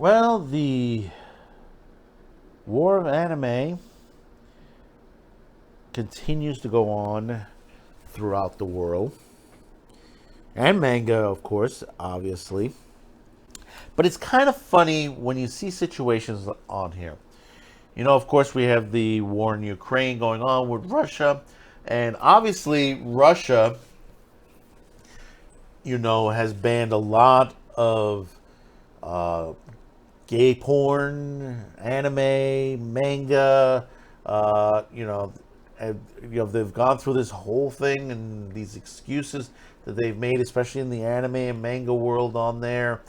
Well, the war of anime continues to go on throughout the world, and manga, of course, obviously. But it's kind of funny when you see situations on here. Of course, we have the war in Ukraine going on with Russia, and obviously, Russia, has banned a lot of uh, gay porn, anime, manga. They've gone through this whole thing and these excuses that they've made, especially in the anime and manga world on there,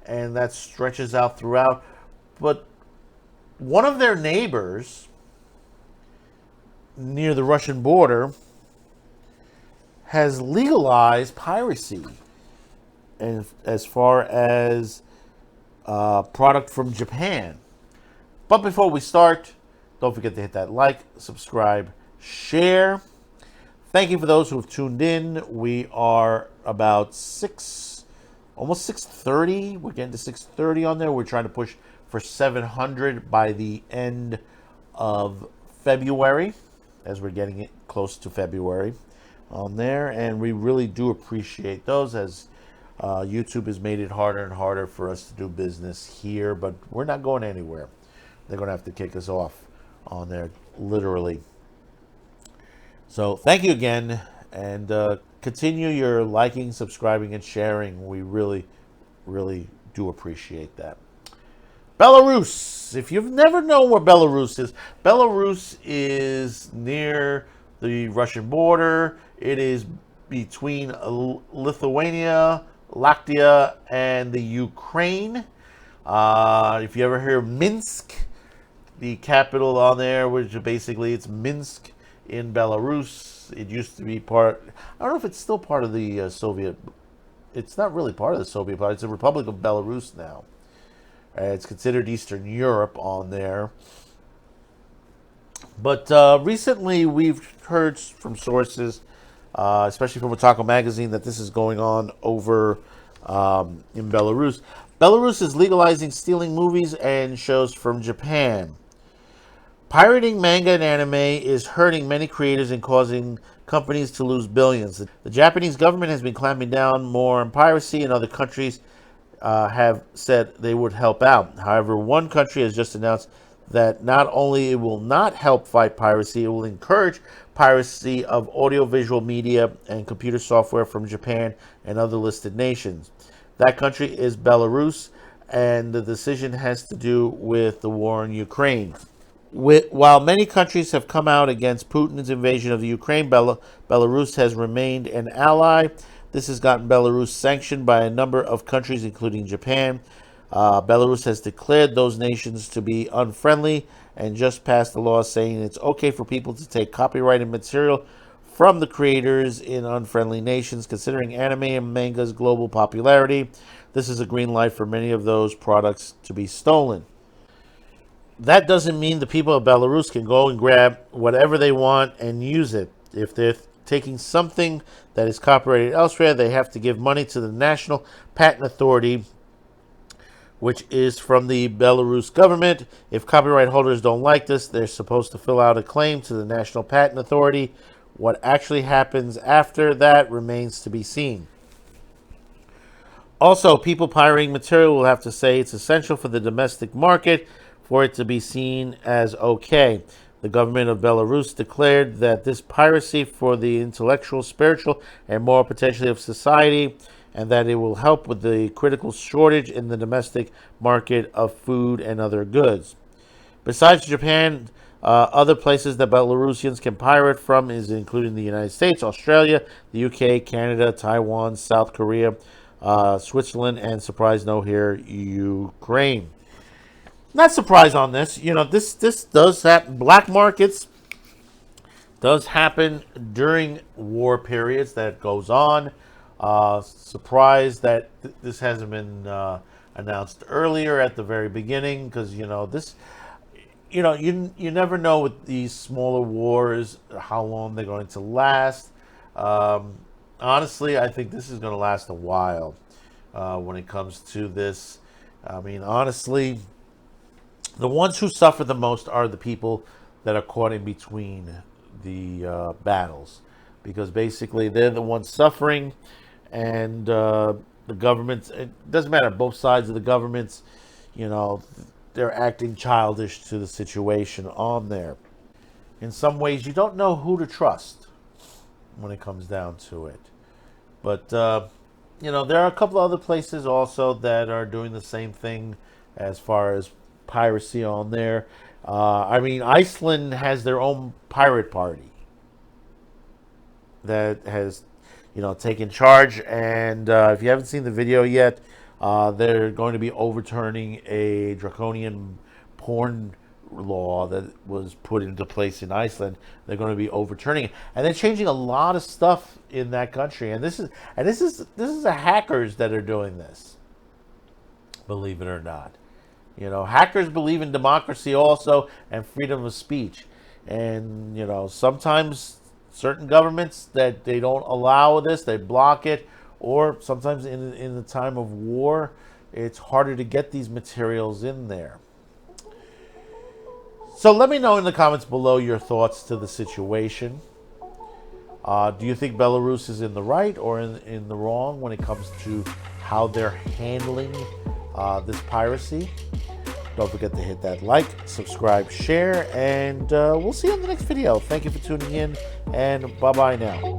and that stretches out throughout. But one of their neighbors near the Russian border has legalized piracy, and as far as product from Japan. But before we start, don't forget to hit that like, subscribe, share. Thank you for those who have tuned in. We are about almost 6:30. We're getting to 6:30 on there. We're trying to push for 700 by the end of February, as we're getting it close to February on there. And we really do appreciate those, as YouTube has made it harder and harder for us to do business here, but we're not going anywhere. They're going to have to kick us off on there, literally. So thank you again, and continue your liking, subscribing, and sharing. We really, really do appreciate that. Belarus. If you've never known where Belarus is near the Russian border. It is between Lithuania, Latvia, and the Ukraine. If you ever hear Minsk, the capital on there, which basically it's Minsk in Belarus. It used to be part. I don't know if it's still part of the Soviet. It's not really part of the Soviet part. It's a Republic of Belarus now. It's considered Eastern Europe on there. But recently, we've heard from sources, especially from Otaku Magazine, that this is going on over in Belarus. Belarus is legalizing stealing movies and shows from Japan. Pirating manga and anime is hurting many creators and causing companies to lose billions. The Japanese government has been clamping down more on piracy, and other countries have said they would help out. However, one country has just announced that not only it will not help fight piracy, it will encourage piracy of audiovisual media and computer software from Japan and other listed nations. That country is Belarus, and the decision has to do with the war in Ukraine. While many countries have come out against Putin's invasion of the Ukraine, Belarus has remained an ally. This has gotten Belarus sanctioned by a number of countries, including Japan. Belarus has declared those nations to be unfriendly and just passed a law saying it's okay for people to take copyrighted material from the creators in unfriendly nations. Considering anime and manga's global popularity, this is a green light for many of those products to be stolen. That doesn't mean the people of Belarus can go and grab whatever they want and use it. If they're taking something that is copyrighted elsewhere, they have to give money to the National Patent Authority, which is from the Belarus government. If copyright holders don't like this, they're supposed to fill out a claim to the National Patent Authority. What actually happens after that remains to be seen. Also, people pirating material will have to say it's essential for the domestic market for it to be seen as okay. The government of Belarus declared that this piracy for the intellectual, spiritual, and moral potential of society, and that it will help with the critical shortage in the domestic market of food and other goods. Besides Japan, other places that Belarusians can pirate from is including the United States, Australia, the UK, Canada, Taiwan, South Korea, Switzerland, and surprise no here, Ukraine. Not surprised on this. This does happen. Black markets does happen during war periods. That goes on. Surprised that this hasn't been announced earlier at the very beginning, because this. You never know with these smaller wars how long they're going to last. Honestly, I think this is going to last a while when it comes to this. I mean, honestly, the ones who suffer the most are the people that are caught in between the battles, because basically they're the ones suffering, and the governments. It doesn't matter both sides of the governments. You know, they're acting childish to the situation on there. In some ways, you don't know who to trust when it comes down to it. But there are a couple of other places also that are doing the same thing as far as piracy on there. I mean, Iceland has their own pirate party that has, taken charge. And if you haven't seen the video yet, they're going to be overturning a draconian porn law that was put into place in Iceland. They're going to be overturning it, and they're changing a lot of stuff in that country. And this is the hackers that are doing this. Believe it or not, hackers believe in democracy also and freedom of speech. And sometimes certain governments that they don't allow this, they block it, or sometimes in the time of war, it's harder to get these materials in there. So let me know in the comments below your thoughts to the situation. Do you think Belarus is in the right or in the wrong when it comes to how they're handling this piracy? Don't forget to hit that like, subscribe, share, and we'll see you in the next video. Thank you for tuning in, and bye-bye now.